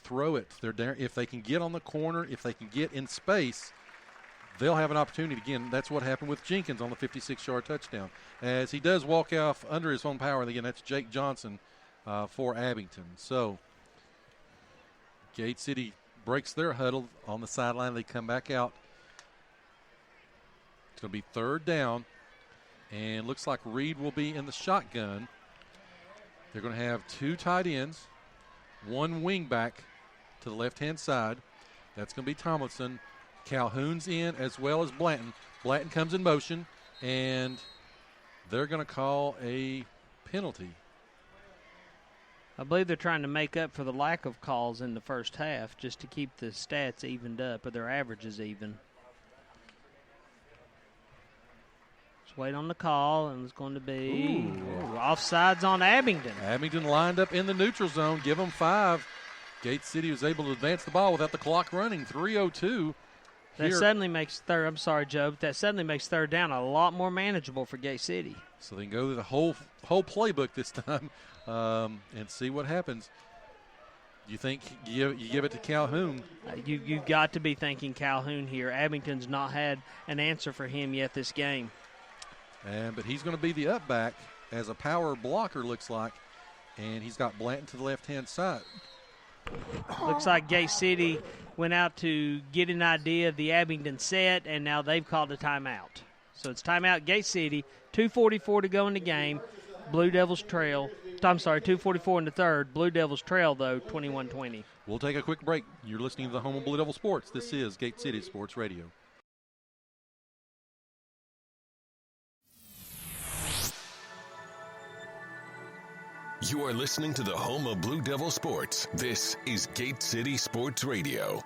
throw it. If they can get on the corner, if they can get in space, they'll have an opportunity. Again, that's what happened with Jenkins on the 56-yard touchdown. As he does walk off under his own power, and again, that's Jake Johnson for Abingdon. So Gate City breaks their huddle on the sideline. They come back out. It's going to be third down, and looks like Reed will be in the shotgun. They're going to have two tight ends, one wing back to the left-hand side. That's going to be Tomlinson. Calhoun's in as well as Blanton. Blanton comes in motion, and they're going to call a penalty. I believe they're trying to make up for the lack of calls in the first half just to keep the stats evened up, or their averages even. Just wait on the call, and it's going to be offsides on Abingdon. Abingdon lined up in the neutral zone. Give them 5. Gate City was able to advance the ball without the clock running. 3:02. That suddenly makes third. I'm sorry, Joe. But that suddenly makes third down a lot more manageable for Gate City. So they can go to the whole playbook this time and see what happens. You think you give it to Calhoun? You got to be thinking Calhoun here. Abington's not had an answer for him yet this game. But he's going to be the up back as a power blocker, looks like, and he's got Blanton to the left-hand side. Looks like Gate City went out to get an idea of the Abingdon set, and now they've called a timeout. So it's timeout Gate City, 2:44 to go in the game. Blue Devils trail. I'm sorry, 2:44 in the third. Blue Devils trail, though, 21-20. We'll take a quick break. You're listening to the home of Blue Devil Sports. This is Gate City Sports Radio. You are listening to the home of Blue Devil Sports. This is Gate City Sports Radio.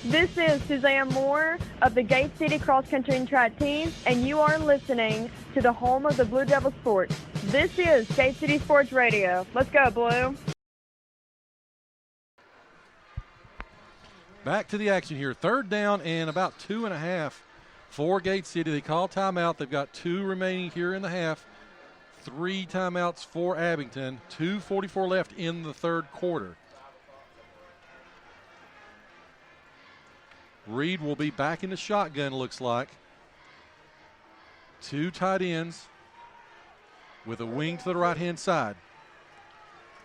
This is Suzanne Moore of the Gate City Cross Country and Track team, and you are listening to the home of the Blue Devil Sports. This is Gate City Sports Radio. Let's go, Blue. Back to the action here. Third down and about 2.5 for Gate City. They call timeout. They've got 2 remaining here in the half. 3 timeouts for Abingdon. 2:44 left in the third quarter. Reed will be back in the shotgun, looks like. 2 tight ends with a wing to the right-hand side.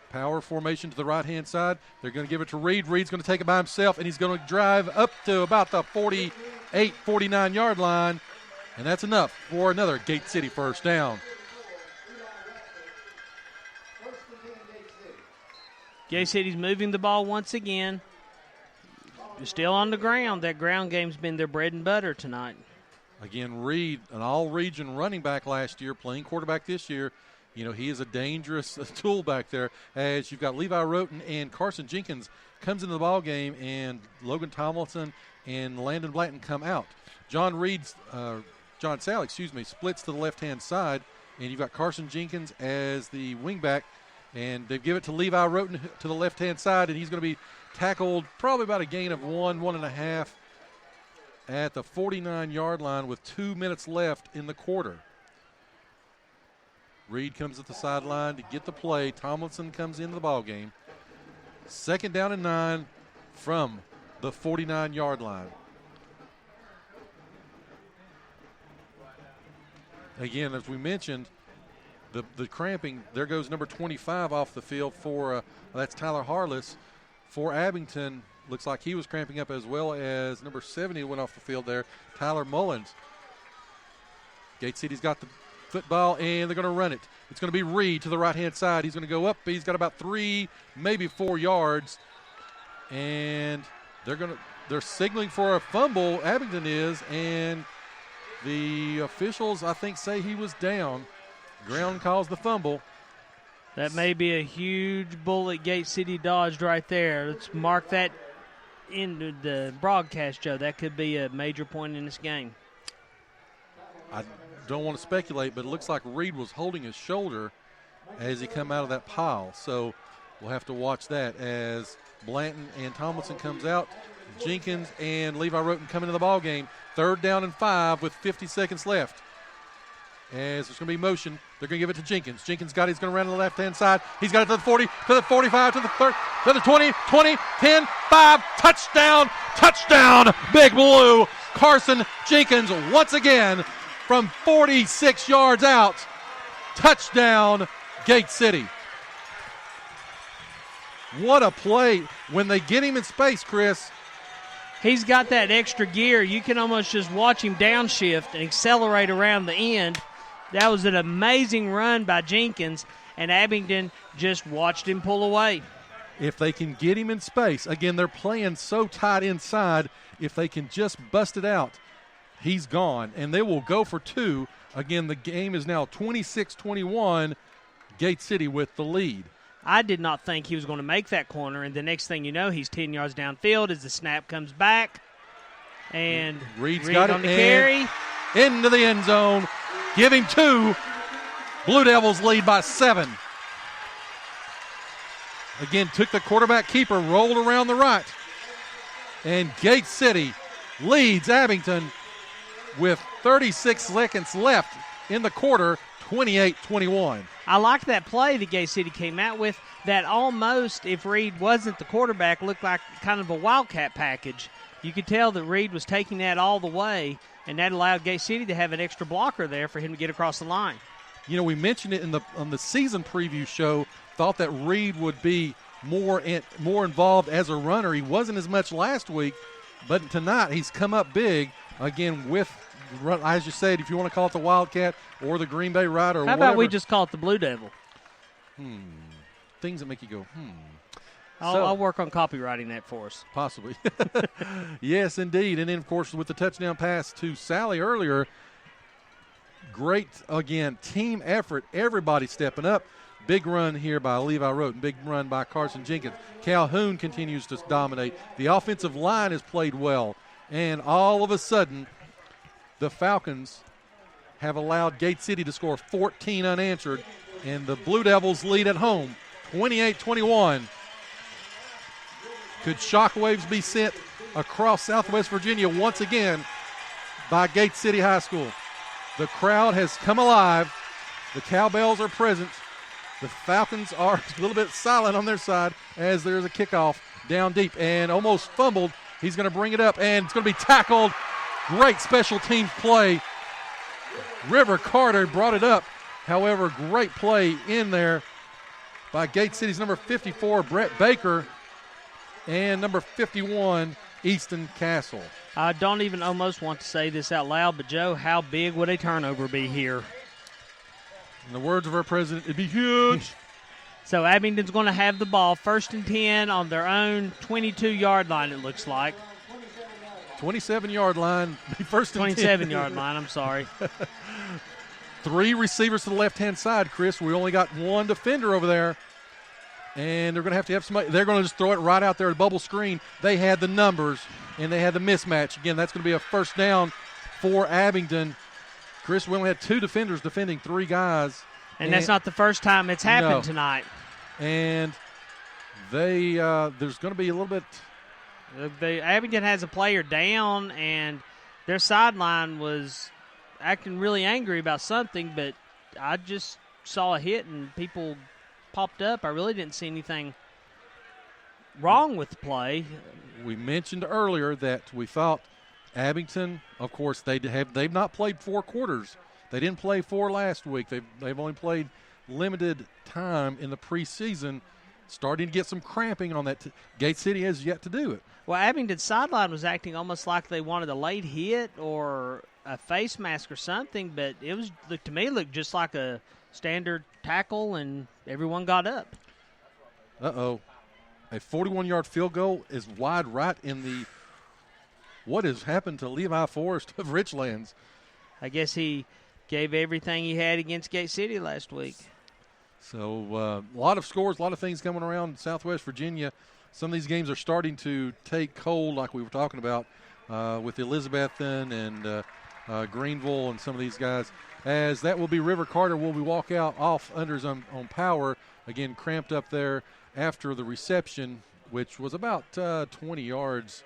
Power formation to the right-hand side. They're going to give it to Reed. Reed's going to take it by himself, and he's going to drive up to about the 48, 49-yard line, and that's enough for another Gate City first down. Gate City's moving the ball once again. They're still on the ground. That ground game's been their bread and butter tonight. Again, Reed, an all-region running back last year, playing quarterback this year. You know, he is a dangerous tool back there, as you've got Levi Roten and Carson Jenkins comes into the ball game, and Logan Tomlinson and Landon Blanton come out. John Sally, splits to the left-hand side, and you've got Carson Jenkins as the wingback, and they give it to Levi Roten to the left-hand side, and he's going to be tackled probably about a gain of 1.5 at the 49-yard line with 2 minutes left in the quarter. Reed comes at the sideline to get the play. Tomlinson comes into the ball game. 2nd down and 9 from the 49-yard line. Again, as we mentioned, the cramping, there goes number 25 off the field for, that's Tyler Harless. For Abingdon, looks like he was cramping up, as well as number 70 went off the field there, Tyler Mullins. Gate City's got the football, and they're going to run it. It's going to be Reed to the right-hand side. He's going to go up. He's got about 3, maybe 4 yards, and they're signaling for a fumble. Abingdon is, and the officials, I think, say he was down. Ground calls the fumble. That may be a huge bullet Gate City dodged right there. Let's mark that into the broadcast, Joe. That could be a major point in this game. I don't want to speculate, but it looks like Reed was holding his shoulder as he come out of that pile. So we'll have to watch that as Blanton and Tomlinson comes out. Jenkins and Levi Roten come into the ball game. 3rd down and 5 with 50 seconds left. As there's going to be motion. They're going to give it to Jenkins. Jenkins got it. He's going to run to the left-hand side. He's got it to the 40, to the 45, to the 30, to the 20, 10, 5. Touchdown, touchdown, Big Blue. Carson Jenkins once again from 46 yards out. Touchdown, Gate City. What a play. When they get him in space, Chris. He's got that extra gear. You can almost just watch him downshift and accelerate around the end. That was an amazing run by Jenkins, and Abingdon just watched him pull away. If they can get him in space, again, they're playing so tight inside. If they can just bust it out, he's gone. And they will go for 2. Again, the game is now 26-21, Gate City with the lead. I did not think he was going to make that corner, and the next thing you know, he's 10 yards downfield as the snap comes back. And Reed's Reed got on it the carry. Into the end zone, giving 2. Blue Devils lead by 7. Again, took the quarterback keeper, rolled around the right. And Gate City leads Abingdon with 36 seconds left in the quarter, 28-21. I like that play that Gate City came out with. That almost, if Reed wasn't the quarterback, looked like kind of a wildcat package. You could tell that Reed was taking that all the way, and that allowed Gate City to have an extra blocker there for him to get across the line. You know, we mentioned it on the season preview show, thought that Reed would be more involved as a runner. He wasn't as much last week, but tonight he's come up big, again, with, as you said, if you want to call it the Wildcat or the Green Bay Rider or How whatever. about we just call it the Blue Devil? Things that make you go, I'll work on copywriting that for us. Possibly. Yes, indeed. And then, of course, with the touchdown pass to Sally earlier, great, again, team effort. Everybody stepping up. Big run here by Levi Roten. Big run by Carson Jenkins. Calhoun continues to dominate. The offensive line has played well. And all of a sudden, the Falcons have allowed Gate City to score 14 unanswered. And the Blue Devils lead at home, 28-21. Could shockwaves be sent across Southwest Virginia once again by Gate City High School? The crowd has come alive. The cowbells are present. The Falcons are a little bit silent on their side as there's a kickoff down deep and almost fumbled. He's going to bring it up, and it's going to be tackled. Great special teams play. River Carter brought it up. However, great play in there by Gate City's number 54, Brett Baker, and number 51, Easton Castle. I don't even almost want to say this out loud, but, Joe, how big would a turnover be here? In the words of our president, it'd be huge. So Abingdon's going to have the ball, 1st and 10 on their own 22-yard line, it looks like. 27-yard line, first and 10. 27-yard line, I'm sorry. 3 receivers to the left-hand side, Chris. We only got 1 defender over there. And they're going to have somebody. They're going to just throw it right out there, the bubble screen. They had the numbers, and they had the mismatch. Again, that's going to be a first down for Abingdon. Chris, we only had 2 defenders defending 3 guys. And that's not the first time it's happened tonight. And there's going to be a little bit. Abingdon has a player down, and their sideline was acting really angry about something, but I just saw a hit and people popped up. I really didn't see anything wrong with the play. We mentioned earlier that we thought Abingdon, of course, they've not played 4 quarters. They didn't play 4 last week. They've only played limited time in the preseason, starting to get some cramping on that. Gate City has yet to do it. Well, Abingdon's sideline was acting almost like they wanted a late hit or a face mask or something, but to me it looked just like a standard tackle, and everyone got up. Uh-oh. A 41-yard field goal is wide right in the – what has happened to Levi Forrest of Richlands? I guess he gave everything he had against Gate City last week. So a lot of scores, a lot of things coming around Southwest Virginia. Some of these games are starting to take hold, like we were talking about with Elizabethton and Greenville and some of these guys. As that will be River Carter will be walk out off unders on power. Again, cramped up there after the reception, which was about 20 yards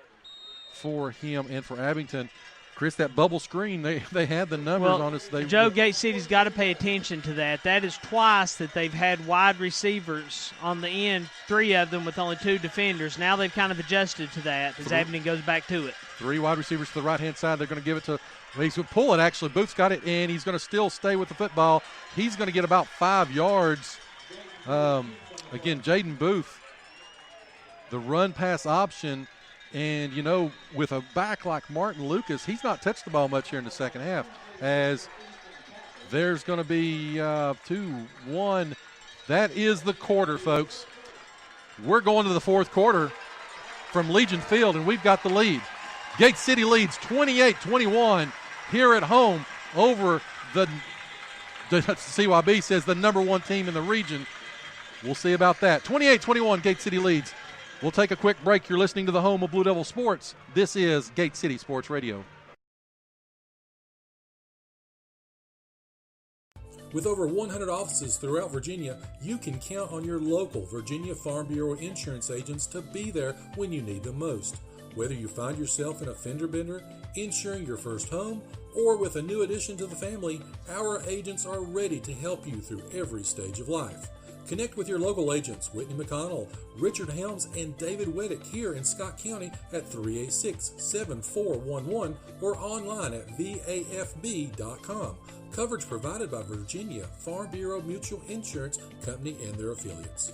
for him and for Abingdon. Chris, that bubble screen, they had the numbers on us. Joe, Gate City's got to pay attention to that. That is twice that they've had wide receivers on the end, 3 of them with only 2 defenders. Now they've kind of adjusted to that as Abingdon goes back to it. 3 wide receivers to the right-hand side. They're going to give it to – he's going to pull it, actually. Booth's got it, and he's going to still stay with the football. He's going to get about 5 yards. Again, Jaden Booth, the run-pass option – and, you know, with a back like Martin Lucas, he's not touched the ball much here in the second half, as there's going to be 2-1. That is the quarter, folks. We're going to the fourth quarter from Legion Field, and we've got the lead. Gate City leads 28-21 here at home over the CYB says the number 1 team in the region. We'll see about that. 28-21, Gate City leads. We'll take a quick break. You're listening to the home of Blue Devil Sports. This is Gate City Sports Radio. With over 100 offices throughout Virginia, you can count on your local Virginia Farm Bureau insurance agents to be there when you need them most. Whether you find yourself in a fender bender, insuring your first home, or with a new addition to the family, our agents are ready to help you through every stage of life. Connect with your local agents, Whitney McConnell, Richard Helms, and David Weddick here in Scott County at 386-7411 or online at vafb.com. Coverage provided by Virginia Farm Bureau Mutual Insurance Company and their affiliates.